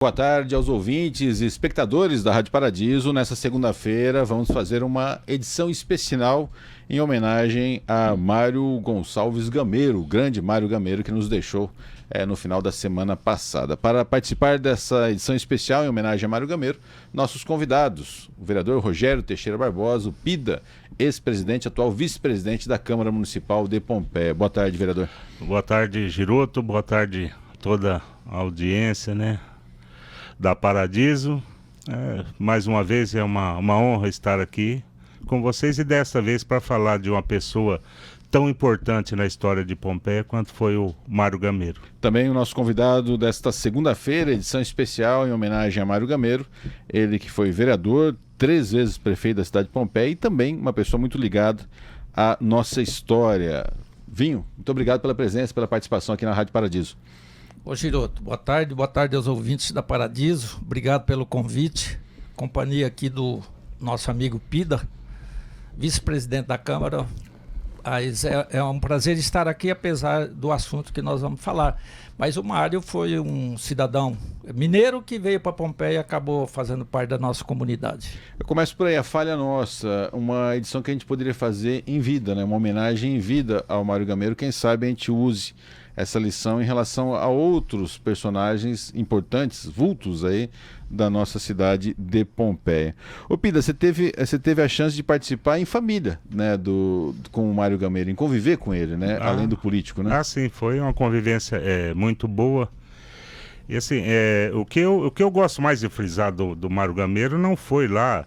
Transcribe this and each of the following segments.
Boa tarde aos ouvintes e espectadores da Rádio Paradiso. Nessa segunda-feira vamos fazer uma edição especial em homenagem a Mário Gonçalves Gameiro, o grande Mário Gameiro, que nos deixou no final da semana passada. Para participar dessa edição especial em homenagem a Mário Gameiro, nossos convidados, o vereador Rogério Teixeira Barbosa, o Pida, ex-presidente, atual vice-presidente da Câmara Municipal de Pompeia. Boa tarde, vereador. Boa tarde, Giroto. Boa tarde a toda a audiência, da Paradiso. Mais uma vez é uma honra estar aqui com vocês e dessa vez para falar de uma pessoa tão importante na história de Pompeia quanto foi o Mário Gameiro. Também o nosso convidado desta segunda-feira, edição especial em homenagem a Mário Gameiro, ele que foi vereador, 3 vezes prefeito da cidade de Pompeia e também uma pessoa muito ligada à nossa história. Vinho, muito obrigado pela presença, pela participação aqui na Rádio Paradiso. Ô Giroto, boa tarde aos ouvintes da Paradiso, obrigado pelo convite, companhia aqui do nosso amigo Pida, vice-presidente da Câmara. É um prazer estar aqui, apesar do assunto que nós vamos falar. Mas o Mário foi um cidadão mineiro que veio para Pompeia e acabou fazendo parte da nossa comunidade. Eu começo por aí, a falha nossa, uma edição que a gente poderia fazer em vida, uma homenagem em vida ao Mário Gameiro. Quem sabe a gente use essa lição em relação a outros personagens importantes, vultos aí da nossa cidade de Pompeia. Ô Pida, você teve a chance de participar em família, com o Mário Gameiro, em conviver com ele, além do político, né? Sim, foi uma convivência muito boa. E assim, o que eu gosto mais de frisar do Mário Gameiro não foi lá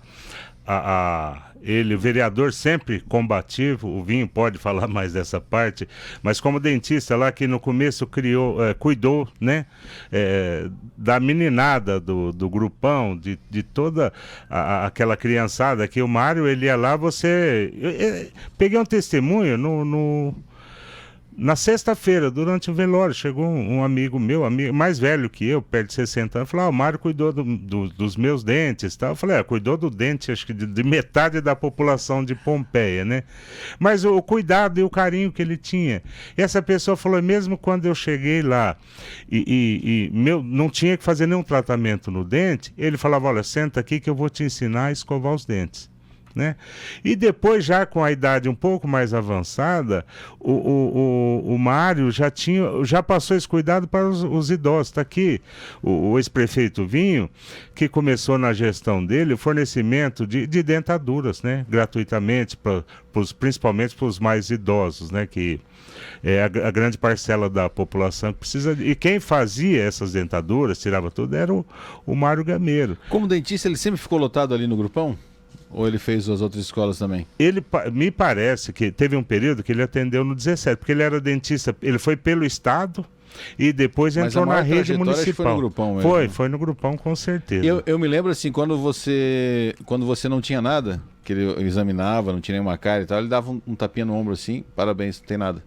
ele, vereador sempre combativo, o Vinho pode falar mais dessa parte, mas como dentista lá que no começo cuidou, da meninada do grupão, de toda aquela criançada que o Mário, ele ia lá, peguei um testemunho na sexta-feira, durante o velório, chegou um amigo meu, mais velho que eu, perto de 60 anos, falou, o Mário cuidou dos meus dentes, tá? Eu falei, cuidou do dente, acho que de metade da população de Pompeia, Mas o cuidado e o carinho que ele tinha. E essa pessoa falou, mesmo quando eu cheguei lá não tinha que fazer nenhum tratamento no dente, ele falava, olha, senta aqui que eu vou te ensinar a escovar os dentes. E depois, já com a idade um pouco mais avançada, o Mário já passou esse cuidado para os idosos. Está aqui o ex-prefeito Vinho, que começou na gestão dele o fornecimento de dentaduras, gratuitamente, principalmente para os mais idosos, que é a grande parcela da população que precisa. E quem fazia essas dentaduras, tirava tudo, era o Mário Gameiro. Como dentista, ele sempre ficou lotado ali no grupão? Ou ele fez as outras escolas também? Me parece que teve um período que ele atendeu no 17, porque ele era dentista, ele foi pelo estado e depois entrou na rede municipal. Foi no grupão mesmo. Foi no grupão, com certeza. Eu me lembro assim, quando você não tinha nada, que ele examinava, não tinha nenhuma cara e tal, ele dava um tapinha no ombro assim, parabéns, não tem nada.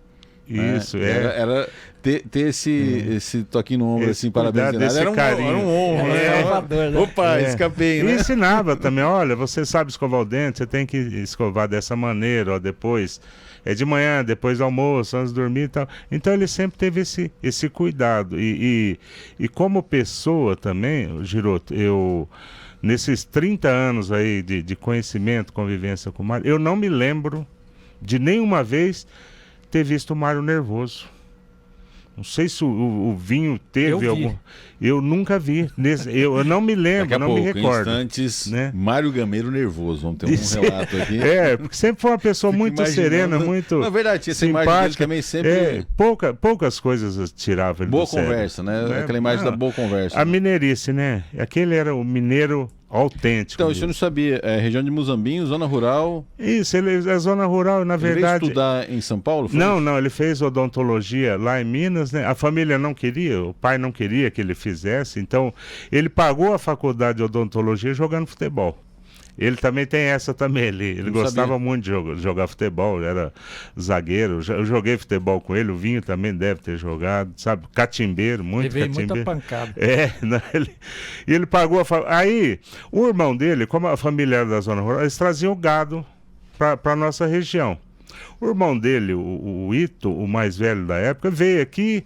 Isso, Era ter esse toquinho no ombro, assim, parabéns. Era um honro, Opa, escapei, E ensinava também, olha, você sabe escovar o dente, você tem que escovar dessa maneira, depois, de manhã, depois do almoço, antes de dormir e tal. Então ele sempre teve esse cuidado. E como pessoa também, Giroto, nesses 30 anos aí de conhecimento, convivência com o Mário, eu não me lembro de nenhuma vez ter visto o Mário nervoso. Não sei se o Vinho teve algum. Eu nunca vi. Eu não me lembro, não me recordo. Instantes, Mário Gameiro nervoso. Vamos ter um relato aqui. Porque sempre foi uma pessoa muito serena, muito. Na verdade, essa imagem dele também sempre. Poucas coisas tirava ele boa do sério. Conversa, Aquela imagem da boa conversa. A mineirice, Aquele era o mineiro autêntico. Então, isso eu não sabia. Região de Muzambinho, zona rural. Isso, ele é zona rural, na verdade. Ele veio estudar em São Paulo? Não, ele fez odontologia lá em Minas, A família não queria, o pai não queria que ele fizesse, então ele pagou a faculdade de odontologia jogando futebol. Ele também tem essa também, ele gostava muito de jogar futebol, era zagueiro, eu joguei futebol com ele, o Vinho também deve ter jogado, sabe, catimbeiro, muito catimbeiro. Muita pancada. Ele pagou aí, o irmão dele, como a família era da zona rural, eles traziam gado para a nossa região. O irmão dele, o Ito, o mais velho da época, veio aqui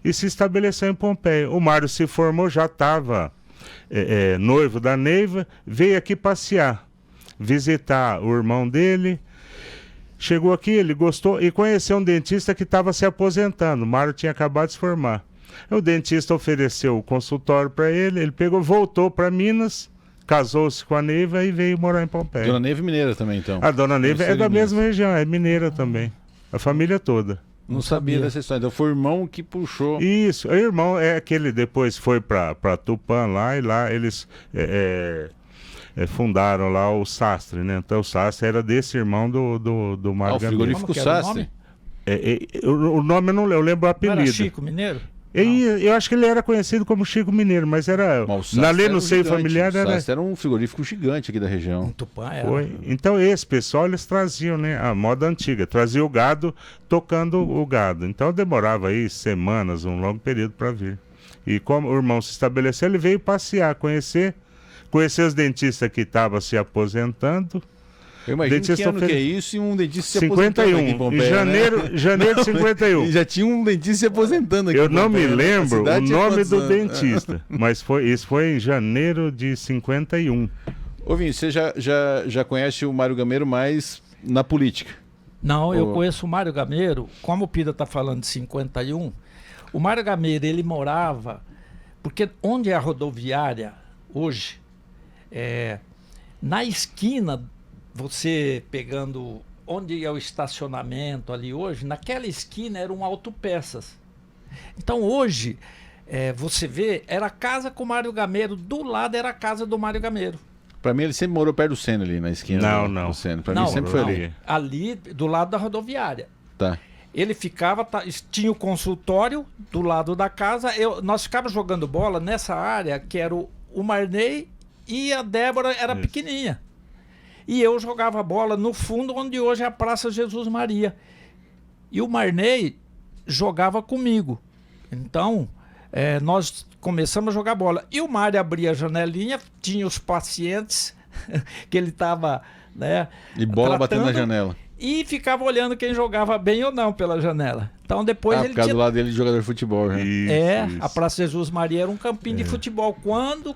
e se estabeleceu em Pompeia. O Mário se formou, já estava noivo da Neiva, veio aqui passear, visitar o irmão dele. Chegou aqui, ele gostou e conheceu um dentista que estava se aposentando. O Mário tinha acabado de se formar. O dentista ofereceu o consultório para ele, ele pegou, voltou para Minas, casou-se com a Neiva e veio morar em Pompeia. Dona Neiva mineira também, então. A Dona Neiva é da mesma região, é mineira também. A família toda. Não sabia dessa história. Então foi o irmão que puxou. Isso, o irmão é aquele, depois foi para Tupã lá, e lá eles fundaram lá o Sastre, né? Então o Sastre era desse irmão do Mário o frigorífico Sastre. O nome eu não lembro, eu lembro o apelido. Não era Chico Mineiro? Eu acho que ele era conhecido como Chico Mineiro, mas era. Na lei no seio familiar era. O Sastre era um frigorífico gigante aqui da região. Em Tupã era. Foi. Então esse pessoal eles traziam, né, a moda antiga, trazia o gado tocando o gado. Então demorava aí semanas, um longo período para vir. E como o irmão se estabeleceu, ele veio passear, conhecer os dentistas que estavam se aposentando. Eu imagino que ano que é isso e um dentista se 51, aposentando aqui em Pompeia, em janeiro de 51. E já tinha um dentista se aposentando aqui Eu em Pompeia, não me lembro o nome do anos? dentista, mas isso foi em janeiro de 51. Ô Vinho, você já conhece o Mário Gameiro mais na política? Não, eu conheço o Mário Gameiro, como o Pida está falando de 51, o Mário Gameiro, ele morava, porque onde é a rodoviária hoje, na esquina, você pegando onde é o estacionamento ali hoje, naquela esquina era um autopeças. Então hoje, você vê, era a casa com o Mário Gameiro, do lado era a casa do Mário Gameiro. Pra mim ele sempre morou perto do Sena ali, na esquina. Não. Do Sena. Pra mim sempre foi ali. Ali, do lado da rodoviária. Tá. Ele ficava, tinha o consultório do lado da casa, nós ficávamos jogando bola nessa área que era o Marney e a Débora era pequenininha. E eu jogava bola no fundo, onde hoje é a Praça Jesus Maria. E o Marney jogava comigo. Então, nós começamos a jogar bola. E o Mário abria a janelinha, tinha os pacientes que ele estava, né, e bola tratando, batendo na janela. E ficava olhando quem jogava bem ou não pela janela. Então depois ele por causa do lado dele de jogador de futebol. Né? Isso. A Praça Jesus Maria era um campinho de futebol. Quando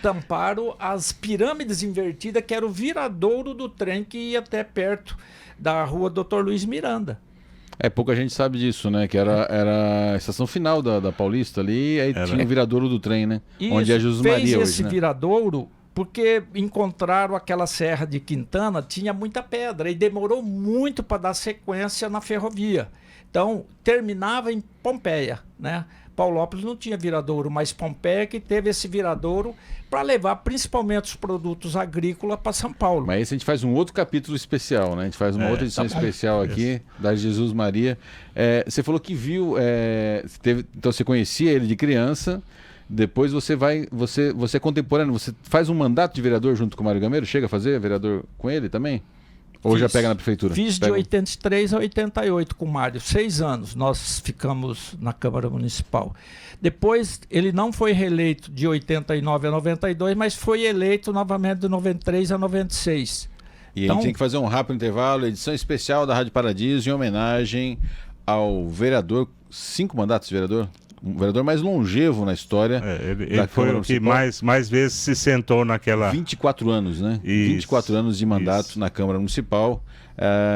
tamparam as pirâmides invertidas, que era o viradouro do trem que ia até perto da rua Dr. Luiz Miranda. Pouca gente sabe disso, né? Que era a estação final da Paulista ali, aí tinha o viradouro do trem, né? Isso, onde é Jesus Maria fez hoje, esse né? viradouro porque encontraram aquela serra de Quintana, tinha muita pedra e demorou muito para dar sequência na ferrovia. Então, terminava em Pompeia, né? Paulópolis não tinha viradouro, mas Pompeia que teve esse viradouro para levar principalmente os produtos agrícolas para São Paulo. Mas esse a gente faz um outro capítulo especial, né? A gente faz uma outra edição especial aqui da Jesus Maria. Você falou que viu, então você conhecia ele de criança, depois você é contemporâneo, você faz um mandato de vereador junto com o Mário Gameiro? Chega a fazer vereador com ele também? Ou já pega na prefeitura? Fiz de 83 a 88 com o Mário, 6 anos nós ficamos na Câmara Municipal. Depois ele não foi reeleito de 89 a 92, mas foi eleito novamente de 93 a 96. E a gente tem que fazer um rápido intervalo, edição especial da Rádio Paradiso em homenagem ao vereador, 5 mandatos de vereador? Um vereador mais longevo na história. Ele foi o que mais vezes se sentou naquela... 24 anos, né? Isso, 24 anos de mandato na Câmara Municipal.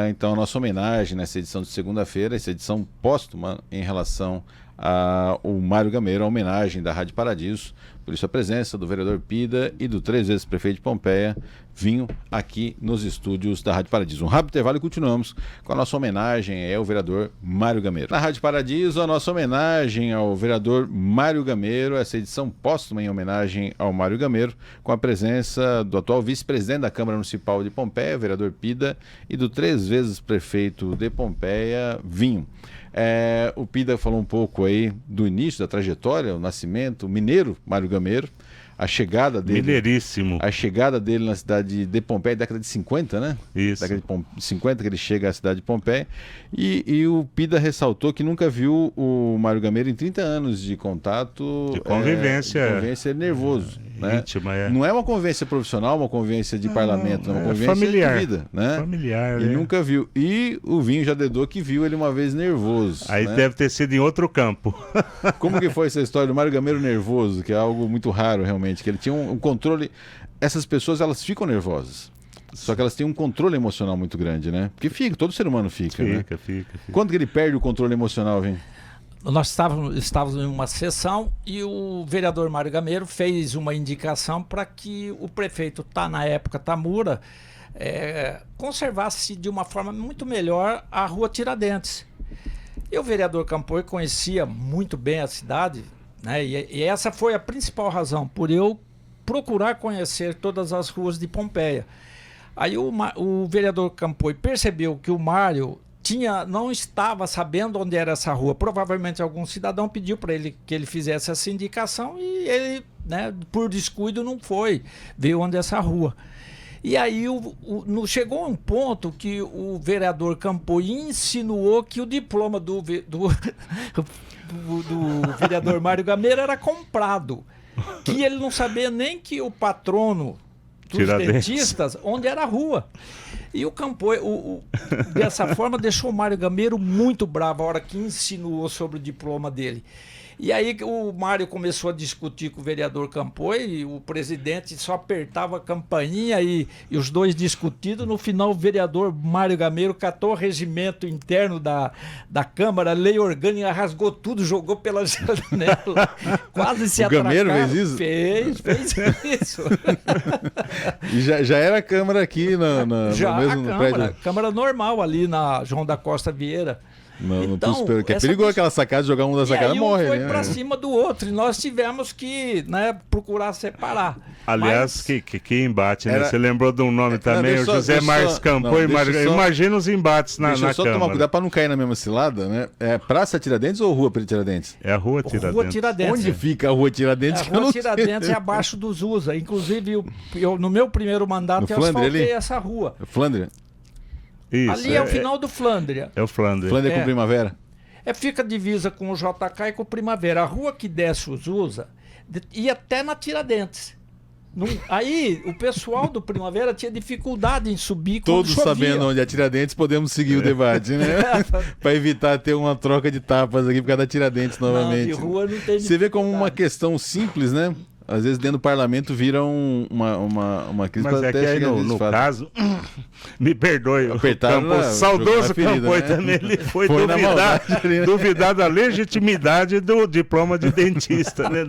Então, a nossa homenagem nessa edição de segunda-feira, essa edição póstuma em relação ao Mário Gameiro, a homenagem da Rádio Paradiso. Por isso, a presença do vereador Pida e do 3 vezes prefeito de Pompeia, Vinho, aqui nos estúdios da Rádio Paradiso. Um rápido intervalo e continuamos com a nossa homenagem ao vereador Mário Gameiro. Na Rádio Paradiso, a nossa homenagem ao vereador Mário Gameiro, essa edição póstuma em homenagem ao Mário Gameiro, com a presença do atual vice-presidente da Câmara Municipal de Pompeia, vereador Pida, e do 3 vezes prefeito de Pompeia, Vinho. O Pida falou um pouco aí do início da trajetória, o nascimento, o mineiro Mário Gameiro, a chegada dele. Mineiríssimo. A chegada dele na cidade de Pompeia, década de 50, né? Isso. Década de 50 que ele chega à cidade de Pompeia. E o Pida ressaltou que nunca viu o Mário Gameiro em 30 anos de contato. De convivência. De convivência nervoso. né? Íntima, é. Não é uma convivência profissional, uma convivência de parlamento, é uma convivência familiar, de vida, né? Familiar, Ele nunca viu. E o Vinho já dedou que viu ele uma vez nervoso. Aí né? deve ter sido em outro campo. Como que foi essa história do Mário Gameiro nervoso, que é algo muito raro realmente, que ele tinha um controle... Essas pessoas, elas ficam nervosas. Só que elas têm um controle emocional muito grande, né? Porque fica, todo ser humano fica, né? Fica. Quando que ele perde o controle emocional, Vinho? Nós estávamos em uma sessão e o vereador Mário Gameiro fez uma indicação para que o prefeito, na época, Tamura, conservasse de uma forma muito melhor a rua Tiradentes. E o vereador Campoy conhecia muito bem a cidade, né? E essa foi a principal razão, por eu procurar conhecer todas as ruas de Pompeia. Aí o vereador Campoy percebeu que o Mário não estava sabendo onde era essa rua. Provavelmente algum cidadão pediu para ele que ele fizesse essa indicação e ele, né, por descuido, não foi ver onde é essa rua. E aí chegou um ponto que o vereador Campoy insinuou que o diploma do vereador Mário Gameiro era comprado. Que ele não sabia nem que o patrono dos dentistas, onde era a rua. E o Campoy, dessa forma, deixou o Mário Gameiro muito bravo a hora que insinuou sobre o diploma dele. E aí o Mário começou a discutir com o vereador Campoy, e o presidente só apertava a campainha e os dois discutindo. No final, o vereador Mário Gameiro catou o regimento interno da Câmara, a lei orgânica, rasgou tudo, jogou pela janela, quase se atracaram. O Gameiro fez isso? Fez isso. E já era a Câmara aqui no mesmo prédio? Câmara normal ali na João da Costa Vieira. Então, que é perigoso aquela sacada, jogar um da sacada morre. Foi pra cima do outro e nós tivemos que, né, procurar separar. Aliás, que embate, né? Você lembrou de um nome também, o José Marques Campoy. Imagina os embates na Câmara. Deixa eu só tomar cuidado pra não cair na mesma cilada, né? É Praça Tiradentes ou Rua Tiradentes? É a Rua Tiradentes. Rua Tiradentes. Onde fica a Rua Tiradentes? A Rua Tiradentes é abaixo dos USA. Inclusive, no meu primeiro mandato, eu asfaltei essa rua. Flandre? Isso, ali é o final do Flandria. É o Flandre. Flandre com Primavera? Fica divisa com o JK e com o Primavera. A rua que desce os USA ia até na Tiradentes. Aí o pessoal do Primavera tinha dificuldade em subir. Todos sabendo onde é Tiradentes, podemos seguir o debate, né? Para evitar ter uma troca de tapas aqui por causa da Tiradentes novamente. Não, de rua não tem. Você vê como uma questão simples, né? Às vezes dentro do parlamento vira uma crise. Mas é que aí no caso, me perdoe, o saudoso Campoy, né? Também ele foi duvidar da legitimidade do diploma de dentista, né?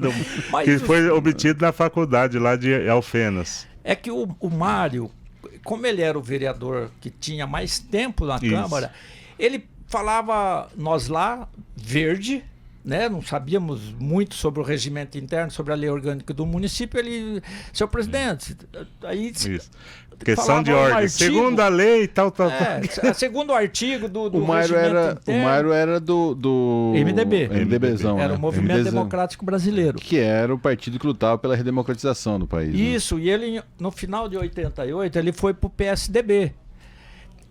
Que foi obtido na faculdade lá de Alfenas. É que o Mário, como ele era o vereador que tinha mais tempo na Câmara, ele falava, nós lá, verde, né? Não sabíamos muito sobre o regimento interno, sobre a lei orgânica do município. Ele, senhor presidente, aí questão de ordem, segundo a lei, tal. Segundo o artigo do o Mário regimento interno. O Mário era do MDBzão, era né? o Movimento Democrático Brasileiro, que era o partido que lutava pela redemocratização do país. Isso, né? E ele, no final de 88, ele foi pro PSDB.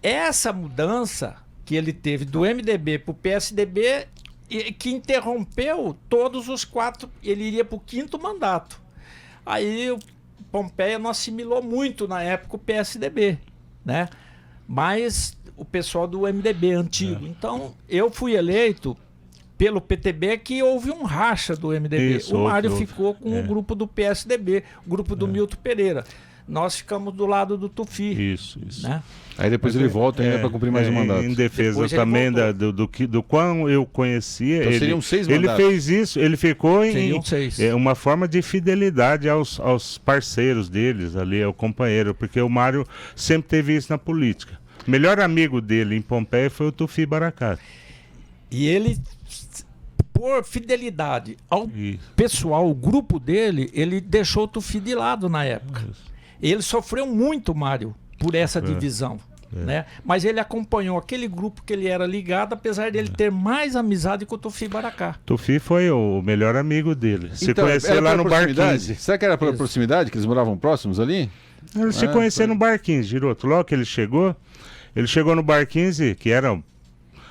Essa mudança que ele teve do MDB pro PSDB, que interrompeu todos os 4, ele iria para o 5º mandato. Aí o Pompeia não assimilou muito na época o PSDB, né? Mas o pessoal do MDB antigo. Então eu fui eleito pelo PTB, que houve um racha do MDB. Isso, o Mário ficou com o grupo do PSDB, o grupo do Milton Pereira. Nós ficamos do lado do Tufi. Isso. Né? Aí depois ele volta ainda para cumprir mais um mandato. Em defesa também do quão eu conhecia. Então seriam 6 mandatos. Ele fez isso, ele ficou em 6. Uma forma de fidelidade aos parceiros deles ali, ao companheiro, porque o Mário sempre teve isso na política. O melhor amigo dele em Pompeia foi o Tufi Baracat. E ele, por fidelidade ao pessoal, o grupo dele, ele deixou o Tufi de lado na época. Ele sofreu muito, Mário, por essa divisão. Né? Mas ele acompanhou aquele grupo que ele era ligado, apesar de ele ter mais amizade com o Tufi Baracá. Tufi foi o melhor amigo dele. Se conheceu lá no Bar 15. Será que era pela proximidade, que eles moravam próximos ali? Eles se conheceram no Bar 15, Giroto. Logo que ele chegou no Bar 15, que era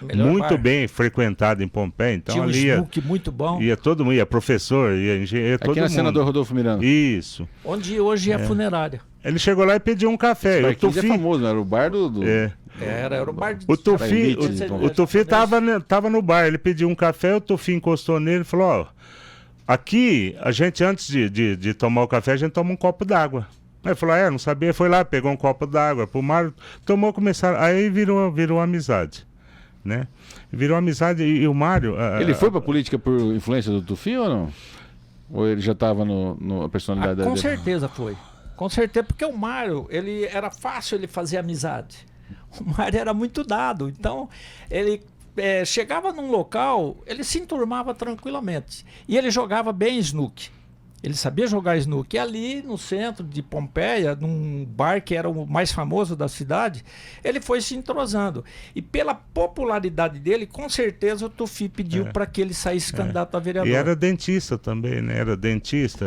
Melhor muito bar. bem frequentado em Pompeia. Então Tinha um ali snook muito bom, ia todo mundo, ia professor, ia engenheiro, todo Aqui na mundo. Senador Rodolfo Miranda. Isso. onde hoje é a funerária. Ele chegou lá e pediu um café. O Marquinhos é Tufi, famoso, não era o bar do... Era o bar de... o Tufi, elite, o Tufi tava no bar, ele pediu um café, o Tufi encostou nele e falou, ó, aqui a gente antes de tomar o café, a gente toma um copo d'água. Aí falou, não sabia, foi lá, pegou um copo d'água pro Mário, tomou, começaram, aí virou amizade, né? Virou amizade e o Mário... Ele foi pra política por influência do Tufi ou não? Ou ele já tava na personalidade com dele? certeza foi. Com certeza, porque o Mário, ele era fácil ele fazer amizade. O Mário era muito dado, então ele chegava num local, ele se enturmava tranquilamente. E ele jogava bem snook. Ele sabia jogar snook. E ali no centro de Pompeia, num bar que era o mais famoso da cidade, ele foi se entrosando. E pela popularidade dele, com certeza o Tufi pediu para que ele saísse candidato a vereador. E era dentista também, né? Era dentista,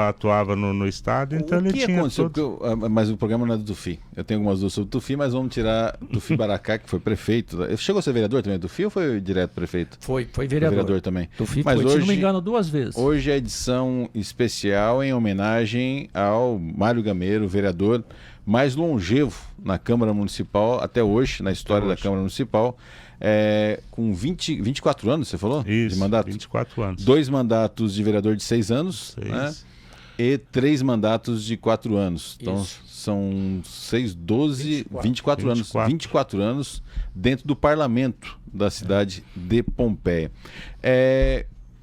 atuava no estado, então ele tinha aconteceu? todo... Mas o programa não é do Tufi. Eu tenho algumas dúvidas sobre o Tufi, mas vamos tirar o Tufi Baracá, que foi prefeito. Chegou a ser vereador também do Tufi ou foi direto prefeito? Foi Foi vereador. vereador também. Tufi Mas foi, se não me hoje- engano, 2 vezes. Hoje é a edição especial em homenagem ao Mário Gameiro, vereador mais longevo na Câmara Municipal até hoje, na história da Câmara Municipal, com 24 anos, você falou? Isso, de mandato? 24 anos. 2 mandatos de vereador de 6 anos, 6. né? E 3 mandatos de 4 anos. Então Isso. são 6, 12, 24 anos. 24. 24 anos dentro do parlamento da cidade de Pompeia.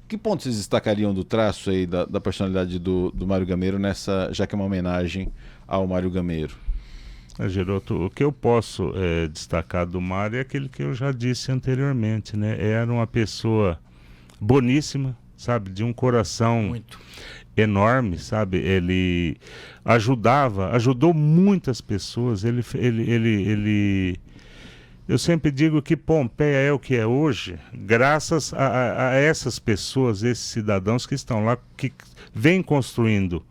Que pontos vocês destacariam do traço aí da personalidade do Mário Gameiro nessa, já que é uma homenagem ao Mário Gameiro? Geroto, o que eu posso destacar do Mário é aquilo que eu já disse anteriormente, né? Era uma pessoa boníssima, sabe? De um coração Muito. enorme, sabe? Ele ajudou muitas pessoas. Eu sempre digo que Pompeia é o que é hoje, graças a essas pessoas, esses cidadãos que estão lá, que vêm construindo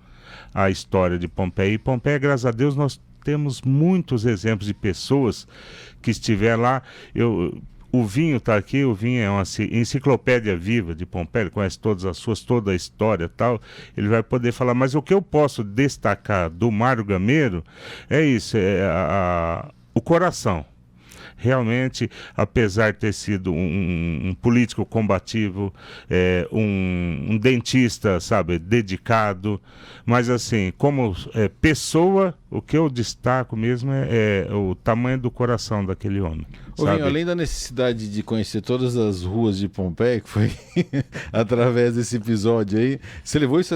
a história de Pompeia. E Pompeia, graças a Deus, nós temos muitos exemplos de pessoas que estiveram lá. O Vinho está aqui, o Vinho é uma enciclopédia viva de Pompeia, ele conhece toda a história e tal, ele vai poder falar, mas o que eu posso destacar do Mário Gameiro é isso, o coração. Realmente, apesar de ter sido um político combativo, um dentista, sabe, dedicado, mas assim, como pessoa, o que eu destaco mesmo é o tamanho do coração daquele homem. Ô, Vinho, além da necessidade de conhecer todas as ruas de Pompeia, que foi através desse episódio aí, você levou isso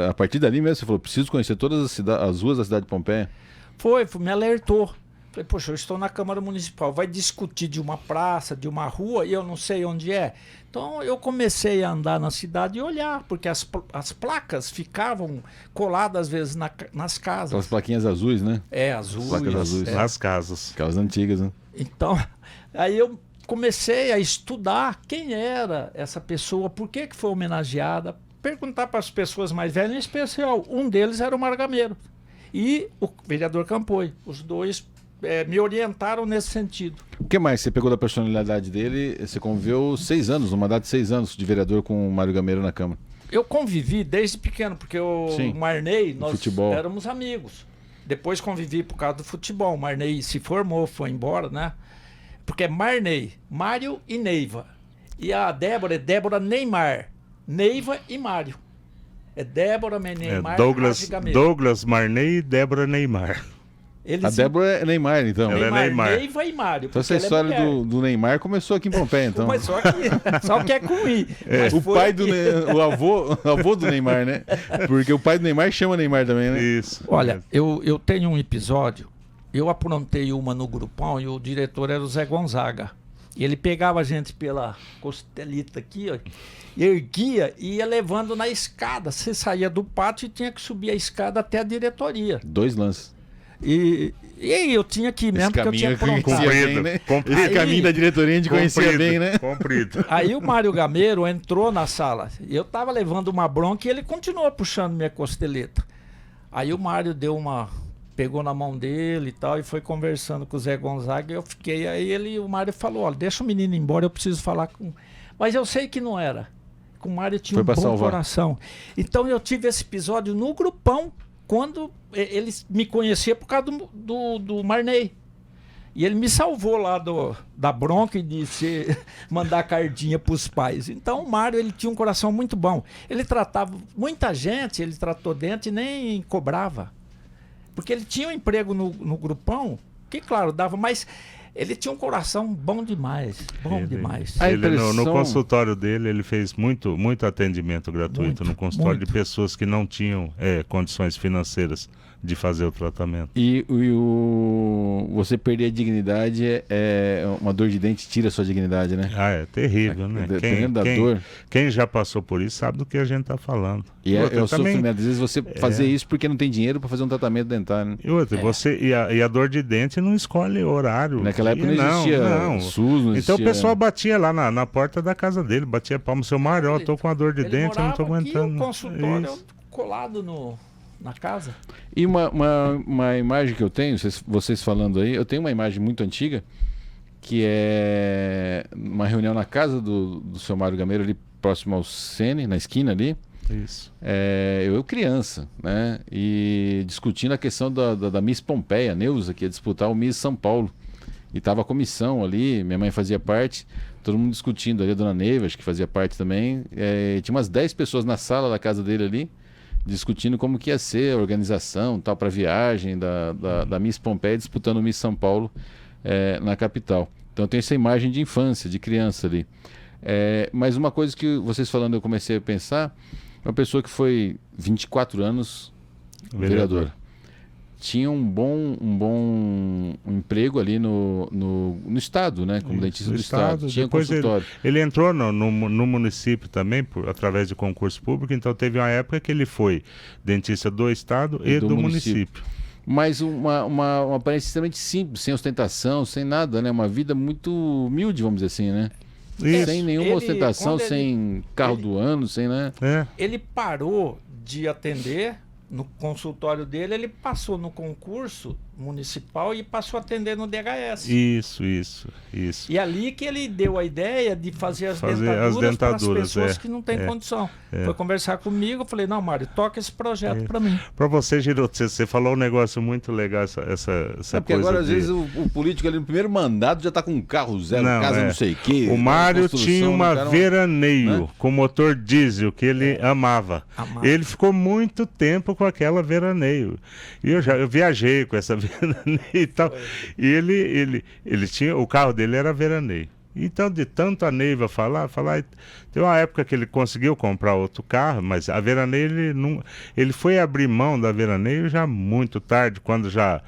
a partir dali mesmo? Você falou, preciso conhecer todas as ruas da cidade de Pompeia? Me alertou. Falei, poxa, eu estou na Câmara Municipal, vai discutir de uma praça, de uma rua, e eu não sei onde é. Então eu comecei a andar na cidade e olhar, porque as placas ficavam coladas às vezes nas casas. Aquelas plaquinhas azuis, né? Azuis. Placas azuis. Nas casas. Aquelas antigas, né? Então, aí eu comecei a estudar quem era essa pessoa, por que foi homenageada, perguntar para as pessoas mais velhas, em especial, um deles era o Mário Gameiro e o vereador Campoy. Os dois me orientaram nesse sentido. O que mais você pegou da personalidade dele? Você conviveu 6 anos, no mandato de 6 anos de vereador com o Mário Gameiro na Câmara. Eu convivi desde pequeno, porque o Marney, nós futebol. éramos amigos. Depois convivi por causa do futebol. O Marney se formou, foi embora, né? Porque é Marney, Mário e Neiva. E a Débora é Débora Neymar. Neiva e Mário. É Débora Neymar Douglas Marney e Débora Neymar. A Débora é Neymar, então. Ela é Neymar. Neiva e Mário. Então essa história do Neymar começou aqui em Pompeia, então. Mas só que é com I. O pai o avô do Neymar, né? Porque o pai do Neymar chama Neymar também, né? Isso. Olha, eu tenho um episódio, eu aprontei uma no grupão e o diretor era o Zé Gonzaga. E ele pegava a gente pela costelita aqui, ó, erguia e ia levando na escada. Você saía do pátio e tinha que subir a escada até a diretoria. 2 lances. E aí eu tinha que ir mesmo, porque eu tinha aprontado. Bem, né? Esse caminho da diretoria a gente conhecia bem, né? Comprido. Aí o Mário Gameiro entrou na sala. Eu tava levando uma bronca e ele continuou puxando minha costeleta. Aí o Mário deu uma pegou na mão dele e tal, e foi conversando com o Zé Gonzaga, e eu fiquei, aí o Mário falou, olha, deixa o menino embora, eu preciso falar com... Mas eu sei que não era, que o Mário tinha um bom coração. Então eu tive esse episódio no grupão, quando ele me conhecia por causa do Marney. E ele me salvou lá da bronca e de mandar cardinha para os pais. Então o Mário, ele tinha um coração muito bom. Ele tratava muita gente, ele tratou dentro e nem cobrava. Porque ele tinha um emprego no grupão, que claro, dava, mas ele tinha um coração bom demais. Demais. No consultório dele, ele fez muito atendimento gratuito no consultório de pessoas que não tinham condições financeiras de fazer o tratamento. E você perder a dignidade uma dor de dente tira a sua dignidade, né? É terrível, né? Dependendo da dor. Quem já passou por isso sabe do que a gente está falando. E é o sofrimento. Às vezes você fazer isso porque não tem dinheiro para fazer um tratamento dentário. Né? E outra, e a dor de dente não escolhe horário. Naquela época não existia SUS, não existia... Então o pessoal batia lá na porta da casa dele, batia palma, seu Mário, eu tô com a dor de dente, eu não tô aguentando. O consultório colado na casa. E uma imagem que eu tenho, vocês falando aí, eu tenho uma imagem muito antiga, que é uma reunião na casa do seu Mário Gameiro, ali próximo ao Sene, na esquina ali. Isso. Eu criança, né? E discutindo a questão da Miss Pompeia, Neuza, que ia disputar o Miss São Paulo. E tava a comissão ali, minha mãe fazia parte, todo mundo discutindo ali, a dona Neiva, acho que fazia parte também. Tinha umas 10 pessoas na sala da casa dele ali, discutindo como que ia ser a organização tal para a viagem da Miss Pompeia disputando o Miss São Paulo na capital. Então tem essa imagem de infância, de criança ali. Mas uma coisa que vocês falando eu comecei a pensar, uma pessoa que foi 24 anos vereador. Tinha um bom emprego ali no Estado, né? Como dentista do Estado. Tinha consultório. Ele entrou no município também, através de concurso público, então teve uma época que ele foi dentista do Estado e do município. Mas uma aparência extremamente simples, sem ostentação, sem nada, né? Uma vida muito humilde, vamos dizer assim, né? Isso. Sem nenhuma ostentação, sem carro do ano, sem, né? Ele parou de atender no consultório dele, ele passou no concurso municipal e passou a atender no DHS. Isso. E ali que ele deu a ideia de fazer as dentaduras para as pessoas que não têm condição. Foi conversar comigo, eu falei, não, Mário, toca esse projeto para mim. Para você, Giroto, você falou um negócio muito legal, essa porque coisa agora, às vezes, o político ali no primeiro mandato já está com um carro zero, casa não sei o quê. O Mário tinha uma veraneio com motor diesel que ele amava. Ele ficou muito tempo com aquela veraneio. E eu viajei com essa veraneio e tal. E ele tinha, o carro dele era veraneio. Então, de tanto a Neiva falar, tem uma época que ele conseguiu comprar outro carro, mas a veraneio ele foi abrir mão da veraneio já muito tarde, quando já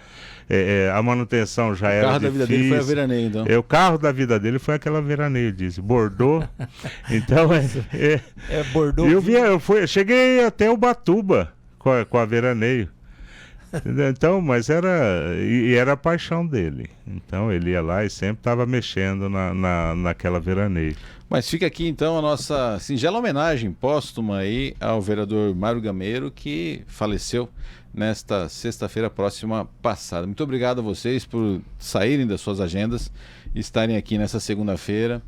a manutenção já era difícil. O carro da vida dele foi a veraneio, então. O carro da vida dele foi aquela veraneio, disse, Bordeaux. Então, Bordeaux. Eu cheguei até Ubatuba com a veraneio. Então, mas era a paixão dele. Então ele ia lá e sempre estava mexendo naquela veraneio. Mas fica aqui então a nossa singela homenagem póstuma aí ao vereador Mário Gameiro, que faleceu nesta sexta-feira próxima passada. Muito obrigado a vocês por saírem das suas agendas e estarem aqui nessa segunda-feira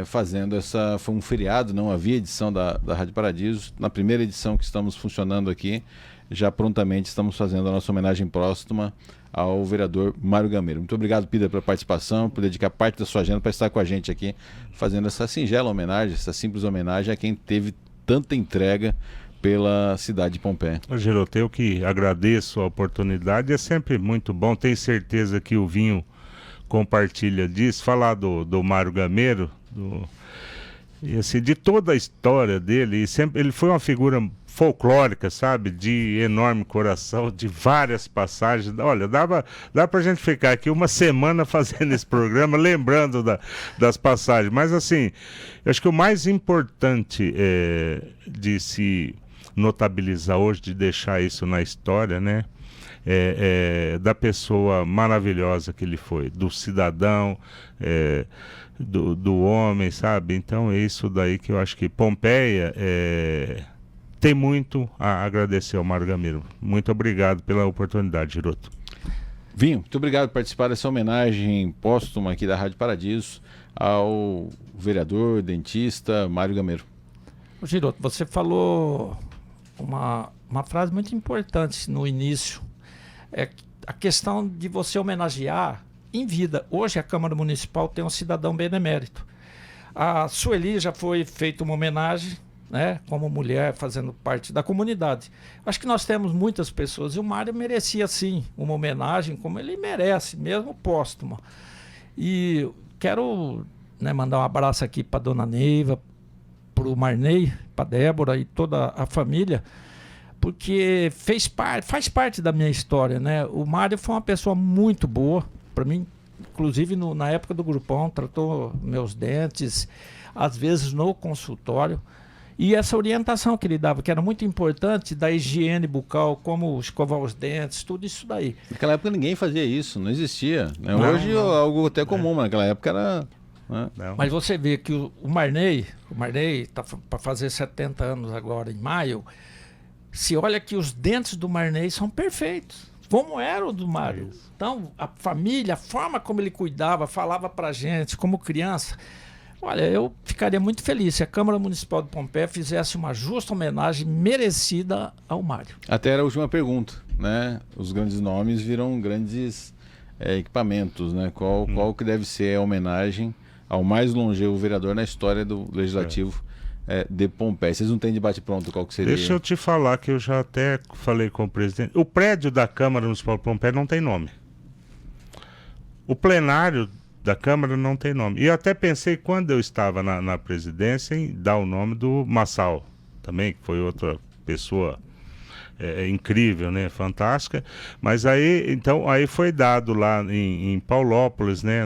fazendo foi um feriado, não havia edição da Rádio Paradiso. Na primeira edição que estamos funcionando aqui, já prontamente estamos fazendo a nossa homenagem póstuma ao vereador Mário Gameiro. Muito obrigado, Pida, pela participação, por dedicar parte da sua agenda para estar com a gente aqui, fazendo essa singela homenagem, essa simples homenagem a quem teve tanta entrega pela cidade de Pompeia. Giroto, eu que agradeço a oportunidade, é sempre muito bom, tenho certeza que o Vinho compartilha disso, falar do Mário Gameiro, e assim, de toda a história dele, ele foi uma figura folclórica, sabe, de enorme coração, de várias passagens. Olha, dá pra gente ficar aqui uma semana fazendo esse programa, lembrando das passagens, mas assim, eu acho que o mais importante de se notabilizar hoje, de deixar isso na história, né, da pessoa maravilhosa que ele foi, do cidadão, do homem, sabe? Então é isso daí que eu acho que Pompeia tem muito a agradecer ao Mário Gameiro. Muito obrigado pela oportunidade, Giroto. Vinho, muito obrigado por participar dessa homenagem póstuma aqui da Rádio Paradiso ao vereador, dentista Mário Gameiro. Giroto, você falou uma frase muito importante no início. É a questão de você homenagear em vida. Hoje a Câmara Municipal tem um cidadão benemérito. A Sueli já foi feita uma homenagem, né, como mulher fazendo parte da comunidade. Acho que nós temos muitas pessoas e o Mário merecia sim uma homenagem como ele merece, mesmo póstuma. E quero, né, mandar um abraço aqui para dona Neiva, para o Marney, para Débora e toda a família, porque faz parte da minha história, né? O Mário foi uma pessoa muito boa para mim, inclusive na época do grupão, tratou meus dentes, às vezes no consultório. E essa orientação que ele dava, que era muito importante, da higiene bucal, como escovar os dentes, tudo isso daí. Naquela época ninguém fazia isso, não existia. Né? Não, Hoje é algo até comum, mas naquela época era... Né? Mas você vê que o Marney está para fazer 70 anos agora, em maio, se olha que os dentes do Marney são perfeitos, como era o do Mário. Então, a família, a forma como ele cuidava, falava pra gente, como criança... Olha, eu ficaria muito feliz se a Câmara Municipal de Pompeia fizesse uma justa homenagem merecida ao Mário. Até era a última pergunta, né? Os grandes nomes viram grandes equipamentos, né? Qual que deve ser a homenagem ao mais longevo vereador na história do Legislativo de Pompeia? Vocês não têm debate pronto, qual que seria? Deixa eu te falar que eu já até falei com o presidente. O prédio da Câmara Municipal de Pompeia não tem nome. O plenário da Câmara não tem nome. E eu até pensei, quando eu estava na presidência, em dar o nome do Massal, também, que foi outra pessoa incrível, né? Fantástica. Mas aí foi dado lá em Paulópolis, né?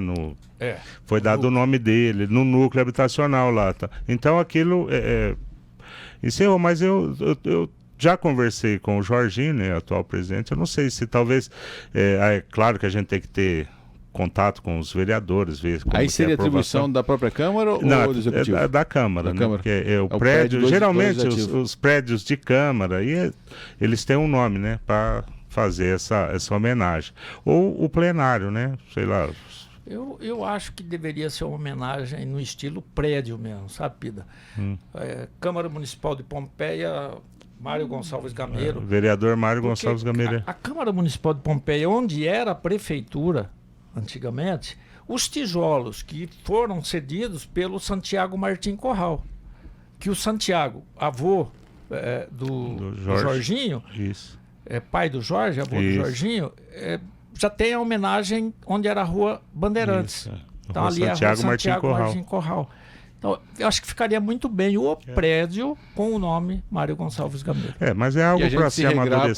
Foi dado o nome dele, no núcleo habitacional lá. Tá? Então aquilo encerrou, mas eu já conversei com o Jorginho, né? Atual presidente. Eu não sei se talvez... é claro que a gente tem que ter contato com os vereadores, ver como aí seria atribuição da própria Câmara ou do Executivo? Da Câmara, da Câmara. Porque o prédio, geralmente os prédios de Câmara, eles têm um nome, né, para fazer essa homenagem. Ou o plenário, né, sei lá. Eu acho que deveria ser uma homenagem no estilo prédio mesmo, sabe, Pida? Câmara Municipal de Pompeia, Mário Gonçalves Gameiro. Vereador Mário Gonçalves Gameiro. A Câmara Municipal de Pompeia, onde era a prefeitura, antigamente, os tijolos que foram cedidos pelo Santiago Martim Corral, que o Santiago, avô do Jorginho, isso. Pai do Jorge, avô do Jorginho, já tem a homenagem onde era a Rua Bandeirantes. Então ali Santiago, é a Rua Santiago Martim Corral. Então, eu acho que ficaria muito bem o prédio com o nome Mário Gonçalves Gameiro. Mas é algo para se amadurecer.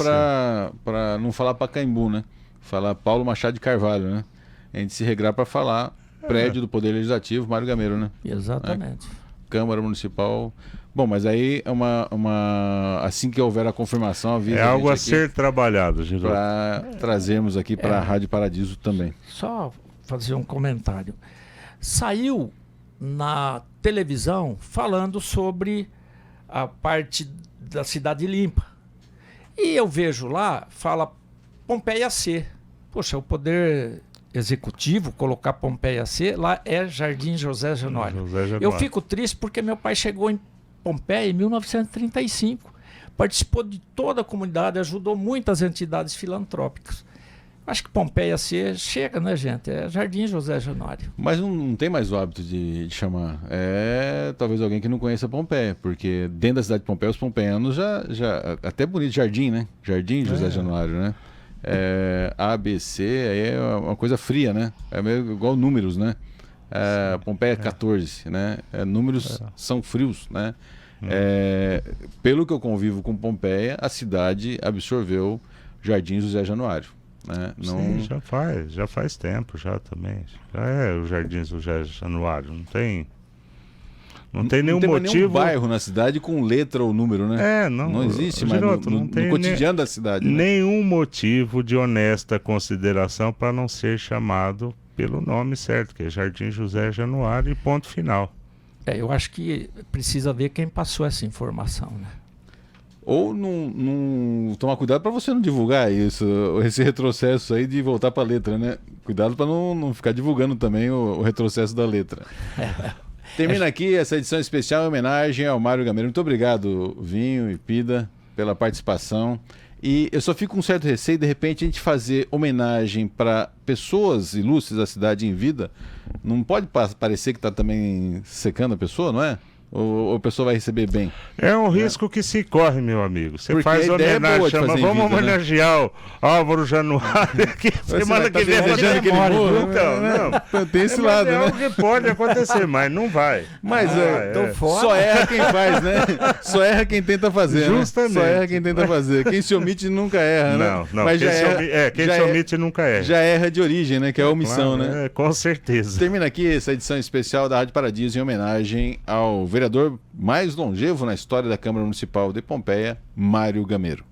Para não falar Pacaembu, né? Falar Paulo Machado de Carvalho, né? A gente se regrar para falar prédio do Poder Legislativo, Mário Gameiro, né? Exatamente. Câmara Municipal. Bom, mas aí é assim que houver a confirmação, avisa algo a ser trabalhado, Giroto. Para trazermos aqui para a Rádio Paradiso também. Só fazer um comentário. Saiu na televisão falando sobre a parte da cidade limpa. E eu vejo lá, fala Pompeia C. Poxa, o Poder Executivo colocar Pompeia C, lá é Jardim José Januário. Eu fico triste porque meu pai chegou em Pompeia em 1935. Participou de toda a comunidade, ajudou muitas entidades filantrópicas. Acho que Pompeia C chega, né, gente? É Jardim José Januário. Mas não tem mais o hábito de chamar. Talvez alguém que não conheça Pompeia, porque dentro da cidade de Pompeia, os pompeianos já até bonito Jardim, né? Jardim José Januário, né? ABC, aí é uma coisa fria, né? É meio igual números, né? Pompeia 14, né? Números são frios, né? Pelo que eu convivo com Pompeia, a cidade absorveu Jardim José Januário. Né? Sim, já faz tempo já também. Já é o Jardim José Januário, não tem nenhum motivo. Nenhum bairro na cidade com letra ou número, né? Não existe, mas no cotidiano da cidade. Nenhum motivo de honesta consideração para não ser chamado pelo nome certo, que é Jardim José Januário e ponto final. Eu acho que precisa ver quem passou essa informação, né? ou não tomar cuidado para você não divulgar isso, esse retrocesso aí de voltar para a letra, né? Cuidado para não ficar divulgando também o retrocesso da letra. Termina aqui essa edição especial em homenagem ao Mário Gameiro. Muito obrigado, Vinho e Pida, pela participação. E eu só fico com um certo receio, de repente, a gente fazer homenagem para pessoas ilustres da cidade em vida. Não pode parecer que está também secando a pessoa, não é? Ou a pessoa vai receber bem? É um risco que se corre, meu amigo. Você Porque faz a ideia é boa homenagem, de chama, fazer em vamos vida, né? homenagear o Álvaro Januário aqui. Semana que vem desejando que ele morra, então, né? não. Tem esse lado, É né? algo que pode acontecer, mas não vai. Mas Tô fora. só erra quem faz, né? Só erra quem tenta fazer. Justamente. Né? Só erra quem tenta fazer. Quem se omite nunca erra, né? Não. Mas Quem já se omite nunca erra. Já erra de origem, né? Que é a omissão, Claro, né? com certeza. Termina aqui essa edição especial da Rádio Paradiso em homenagem ao vereador mais longevo na história da Câmara Municipal de Pompeia, Mário Gameiro.